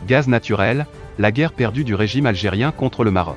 Gaz naturel, la guerre perdue du régime algérien contre le Maroc.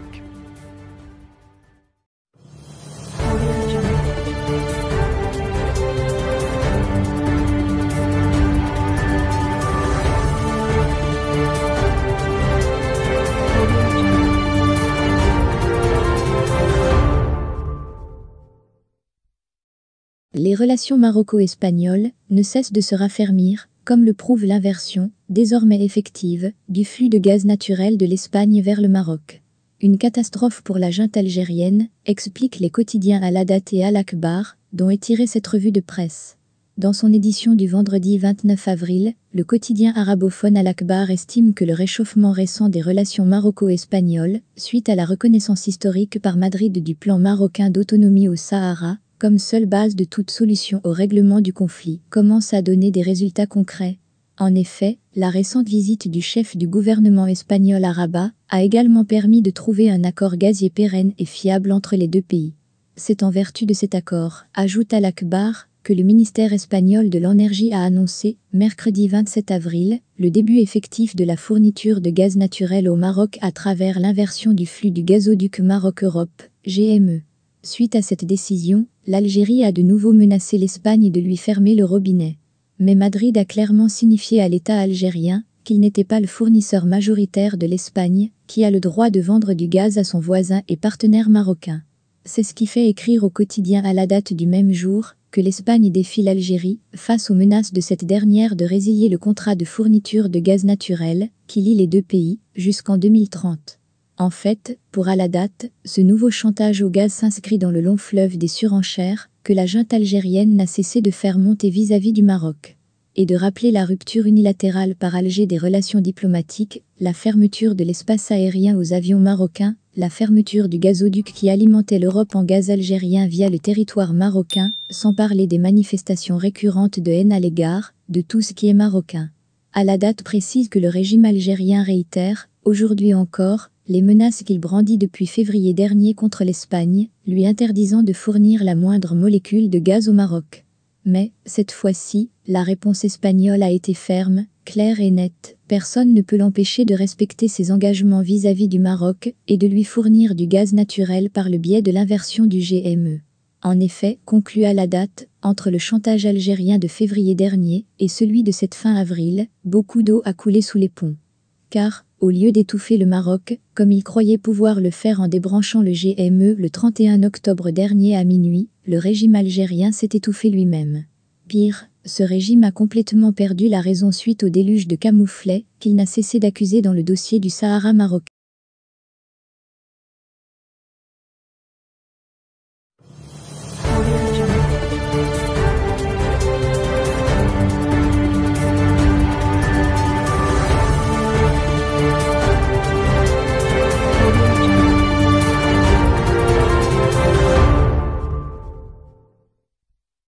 Les relations maroco-espagnoles ne cessent de se raffermir, comme le prouve l'inversion, désormais effective, du flux de gaz naturel de l'Espagne vers le Maroc. Une catastrophe pour la junte algérienne, expliquent les quotidiens Al-Hadat et Al-Akhbar, dont est tirée cette revue de presse. Dans son édition du vendredi 29 avril, le quotidien arabophone Al-Akhbar estime que le réchauffement récent des relations maroco-espagnoles, suite à la reconnaissance historique par Madrid du plan marocain d'autonomie au Sahara, comme seule base de toute solution au règlement du conflit, commence à donner des résultats concrets. En effet, la récente visite du chef du gouvernement espagnol à Rabat a également permis de trouver un accord gazier pérenne et fiable entre les deux pays. C'est en vertu de cet accord, ajoute Al-Akhbar, que le ministère espagnol de l'Énergie a annoncé, mercredi 27 avril, le début effectif de la fourniture de gaz naturel au Maroc à travers l'inversion du flux du gazoduc Maroc-Europe, GME. Suite à cette décision, l'Algérie a de nouveau menacé l'Espagne de lui fermer le robinet. Mais Madrid a clairement signifié à l'État algérien qu'il n'était pas le fournisseur majoritaire de l'Espagne, qui a le droit de vendre du gaz à son voisin et partenaire marocain. C'est ce qui fait écrire au quotidien Al-Hadat du même jour que l'Espagne défie l'Algérie face aux menaces de cette dernière de résilier le contrat de fourniture de gaz naturel qui lie les deux pays jusqu'en 2030. En fait, pour Al-Hadat, ce nouveau chantage au gaz s'inscrit dans le long fleuve des surenchères que la junte algérienne n'a cessé de faire monter vis-à-vis du Maroc. Et de rappeler la rupture unilatérale par Alger des relations diplomatiques, la fermeture de l'espace aérien aux avions marocains, la fermeture du gazoduc qui alimentait l'Europe en gaz algérien via le territoire marocain, sans parler des manifestations récurrentes de haine à l'égard de tout ce qui est marocain. Al-Hadat précise que le régime algérien réitère, aujourd'hui encore, les menaces qu'il brandit depuis février dernier contre l'Espagne, lui interdisant de fournir la moindre molécule de gaz au Maroc. Mais, cette fois-ci, la réponse espagnole a été ferme, claire et nette. Personne ne peut l'empêcher de respecter ses engagements vis-à-vis du Maroc et de lui fournir du gaz naturel par le biais de l'inversion du GME. En effet, conclut Al-Hadat, entre le chantage algérien de février dernier et celui de cette fin avril, beaucoup d'eau a coulé sous les ponts. Car, au lieu d'étouffer le Maroc, comme il croyait pouvoir le faire en débranchant le GME le 31 octobre dernier à minuit, le régime algérien s'est étouffé lui-même. Pire, ce régime a complètement perdu la raison suite au déluge de camouflets qu'il n'a cessé d'accuser dans le dossier du Sahara marocain.